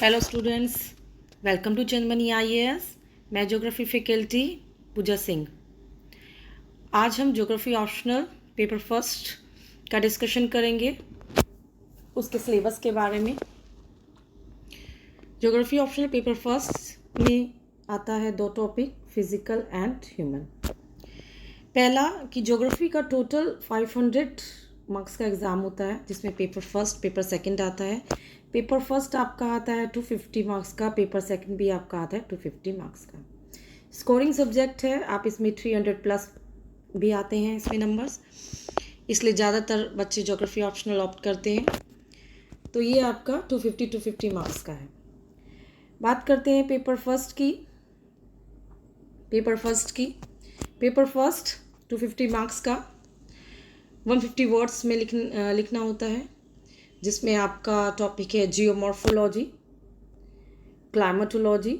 Hello students, welcome to Chandmani IAS. मैं geography faculty Pooja Singh. आज हम ज्योग्राफी ऑप्शनल पेपर फर्स्ट का डिस्कशन करेंगे, उसके सिलेबस के बारे में। ज्योग्राफी ऑप्शनल पेपर फर्स्ट में आता है दो टॉपिक, फिजिकल एंड ह्यूमन। पहला कि ज्योग्राफी का टोटल 500 मार्क्स का एग्ज़ाम होता है, जिसमें पेपर फर्स्ट पेपर सेकंड आता है। पेपर फर्स्ट आपका आता है 250 मार्क्स का, पेपर सेकंड भी आपका आता है 250 मार्क्स का। स्कोरिंग सब्जेक्ट है, आप इसमें 300 प्लस भी आते हैं इसमें नंबर्स, इसलिए ज़्यादातर बच्चे ज्योग्राफी ऑप्शनल ऑप्ट करते हैं। तो ये आपका 250 मार्क्स का है। बात करते हैं पेपर फर्स्ट की। पेपर फर्स्ट 250 मार्क्स का 150 वर्ड्स में लिखना होता है, जिसमें आपका टॉपिक है geomorphology, climatology,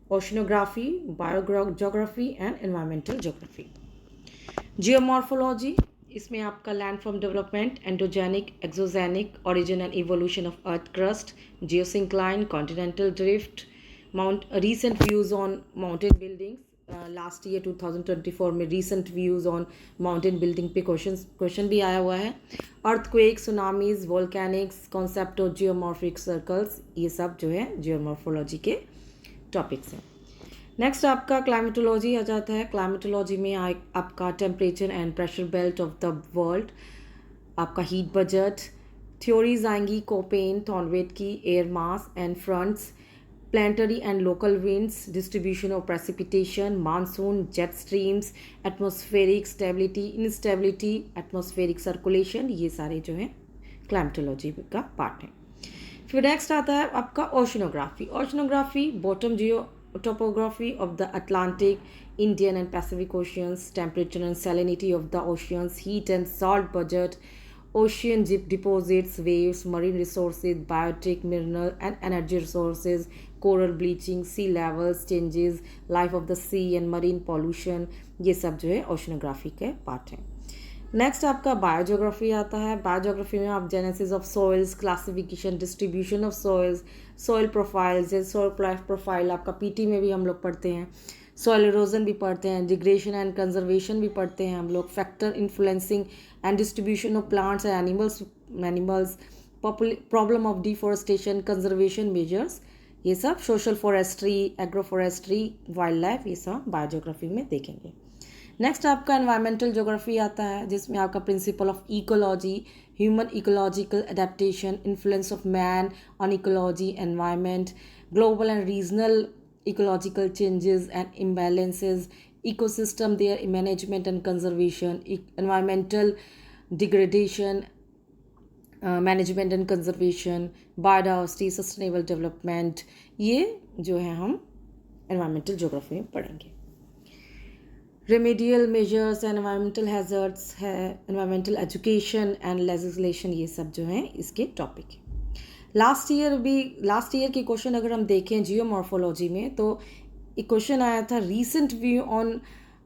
oceanography, biogeography and environmental geography. Geomorphology, इसमें आपका land form development, endogenic, exogenic, origin and evolution of earth crust, geosyncline, continental drift, recent views on mountain buildings. Last year 2024 में recent views on mountain building पे question भी आया हुआ है। Earthquake, tsunamis, volcanics, concept of geomorphic circles, ये सब जो है जियोमॉर्फोलॉजी के टॉपिक्स हैं। नेक्स्ट आपका क्लाइमेटोलॉजी आ जाता है। क्लाइमेटोलॉजी में आपका temperature and pressure belt of the world, आपका हीट बजट, थ्योरीज आएंगी कोपेन, थॉर्नवेट की, air mass and fronts, planetary and local winds, distribution of precipitation, monsoon, jet streams, atmospheric stability, instability, atmospheric circulation, ये सारे जो हैं climatology का part है। फिर नेक्स्ट आता है आपका oceanography. Oceanography bottom Jio topography of the Atlantic, Indian and Pacific oceans, temperature and salinity of the oceans, heat and salt budget, ocean deposits, waves, marine resources, biotic, mineral and energy resources, coral bleaching, sea levels changes, life of the sea and marine pollution, ये सब जो है oceanography के part हैं। Next आपका biogeography आता है। Biogeography में आप genesis of soils, classification, distribution of soils, soil profiles, soil profile आपका पीटी में भी हम लोग पढ़ते हैं, सॉइल इरोजन भी पढ़ते हैं, डिग्रेडेशन एंड कंजर्वेशन भी पढ़ते हैं हम लोग, factor influencing and distribution of plants and animals, problem of deforestation, conservation measures, ये सब social forestry, agro forestry, wild life, ये सब बायोजियोग्राफी में देखेंगे। नेक्स्ट आपका एनवायरमेंटल ज्योग्राफी आता है, जिसमें आपका principle of ecology, human ecological adaptation, influence of man on ecology, environment, global and regional ecological changes and imbalances, ecosystem their management and conservation, environmental degradation, management and conservation, biodiversity, sustainable development, ये जो है हम environmental geography में पढ़ेंगे। remedial measures and environmental hazards है, environmental education and legislation, ये सब जो हैं इसके टॉपिक है। लास्ट ईयर के क्वेश्चन अगर हम देखें जियोमॉर्फोलॉजी में, तो एक क्वेश्चन आया था, recent view on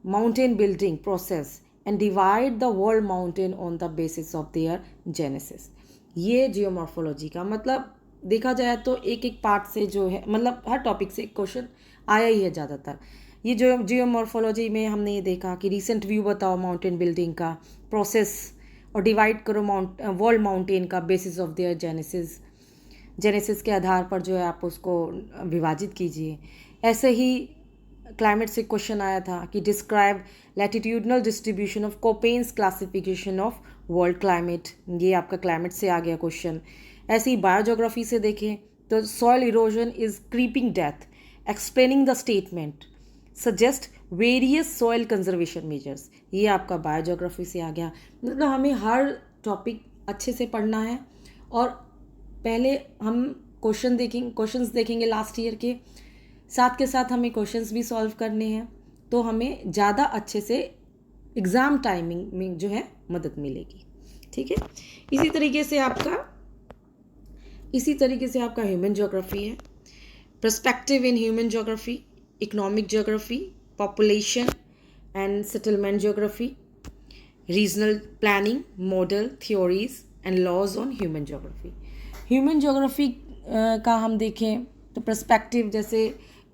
mountain building process and divide the world mountain on the basis of their genesis. ये जियोमॉर्फोलॉजी का मतलब देखा जाए तो एक एक पार्ट से जो है, मतलब हर टॉपिक से एक क्वेश्चन आया ही है ज़्यादातर। ये जो जियोमॉर्फोलॉजी में हमने ये देखा कि रीसेंट व्यू बताओ माउंटेन बिल्डिंग का प्रोसेस और डिवाइड करो वर्ल्ड माउंटेन का बेसिस ऑफ देयर जेनेसिस के आधार पर जो है आप उसको विभाजित कीजिए। ऐसे ही क्लाइमेट से क्वेश्चन आया था कि describe latitudinal distribution of Koppen's classification of world climate, ये आपका क्लाइमेट से आ गया क्वेश्चन। ऐसे ही बायोजियोग्राफी से देखें तो soil erosion is creeping death, explaining the statement, suggest various soil conservation measures, ये आपका बायोजियोग्राफी से आ गया। मतलब हमें हर टॉपिक अच्छे से पढ़ना है, और पहले हम क्वेश्चंस देखेंगे लास्ट ईयर के साथ के साथ हमें क्वेश्चंस भी सॉल्व करने हैं, तो हमें ज़्यादा अच्छे से एग्ज़ाम टाइमिंग में जो है मदद मिलेगी। ठीक है, इसी तरीके से आपका ह्यूमन ज्योग्राफी है। Perspective in human geography, economic geography, population and settlement geography, regional planning, model, theories and laws on human geography. Human geography का हम देखें तो पर्सपेक्टिव जैसे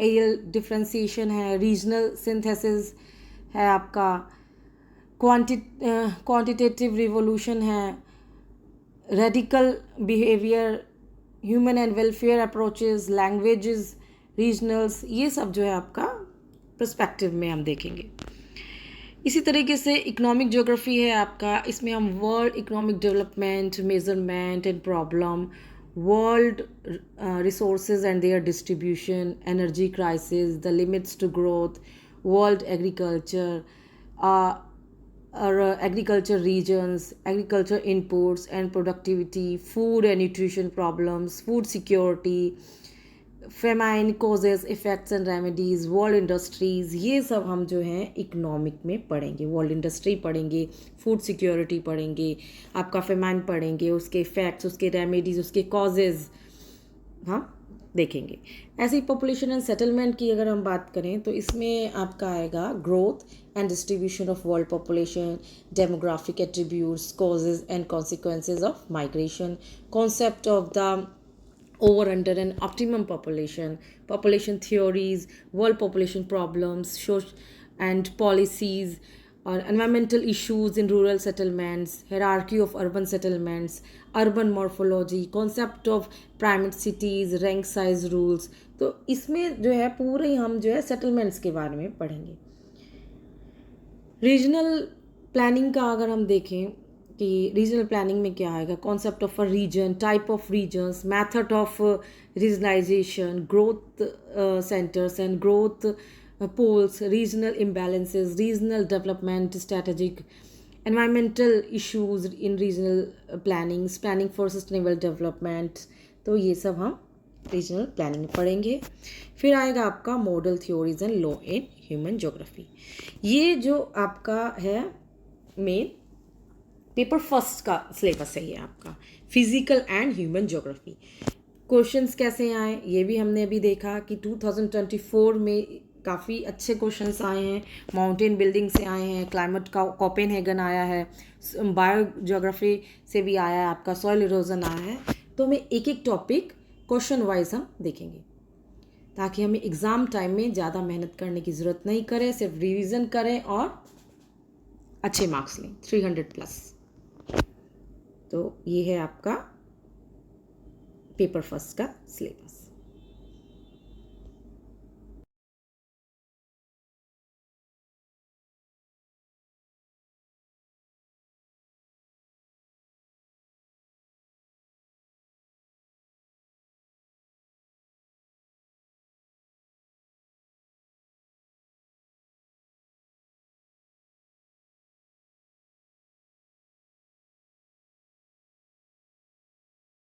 एरियल डिफ्रेंसिएशन है, रीजनल सिंथेसिस है आपका, क्वांटिटेटिव रिवोल्यूशन है, radical behaviour, human and welfare approaches, languages, regionals, ये सब जो है आपका पर्सपेक्टिव में हम देखेंगे। इसी तरीके से इकोनॉमिक ज्योग्राफी है आपका, इसमें हम world economic development, measurement and problem, world resources and their distribution, energy crisis, the limits to growth, world agriculture और agriculture regions, agriculture inputs and productivity, food and nutrition problems, food security, famine causes, effects and remedies, world industries, ये सब हम जो हैं economic में पढ़ेंगे। World industry पढ़ेंगे, food security पढ़ेंगे, आपका फेमाइन पढ़ेंगे, उसके इफ़ेक्ट्स, उसके रेमेडीज़, उसके कॉजेज़ हाँ देखेंगे। ऐसे ही पॉपुलेशन एंड सेटलमेंट की अगर हम बात करें तो इसमें आपका आएगा growth and distribution of world population, demographic attributes, causes and consequences of migration, concept of the over, under and optimum population theories, world population problems, and policies, or environmental issues in rural settlements, hierarchy of urban settlements, urban morphology, concept of primate cities, rank size rules। तो इसमें जो है पूरे हम जो है settlements के बारे में पढ़ेंगे। रीजनल प्लानिंग का अगर हम देखें कि रीजनल प्लानिंग में क्या आएगा, concept of a region, type of regions, method of regionalisation, growth centres and growth poles, regional imbalances, regional development strategic, environmental issues in regional planning for sustainable development. तो ये सब हम रीजनल प्लानिंग में पढ़ेंगे। फिर आएगा आपका model theories and law in human geography. ये जो आपका है मेन पेपर फर्स्ट का सिलेबस है, ये आपका physical and human geography. Questions कैसे आए ये भी हमने अभी देखा कि 2024 में काफ़ी अच्छे क्वेश्चंस आए हैं, माउंटेन बिल्डिंग से आए हैं, क्लाइमेट का कोपेनहेगन आया है, बायो ज्योग्राफी से भी आया है, आपका सॉइल इरोजन आया है। तो हमें एक एक टॉपिक क्वेश्चन वाइज हम देखेंगे ताकि हमें एग्ज़ाम टाइम में ज़्यादा मेहनत करने की ज़रूरत नहीं करें, सिर्फ रिवीजन करें और अच्छे मार्क्स लें, 300+। तो ये है आपका पेपर फर्स्ट का सिलेबस।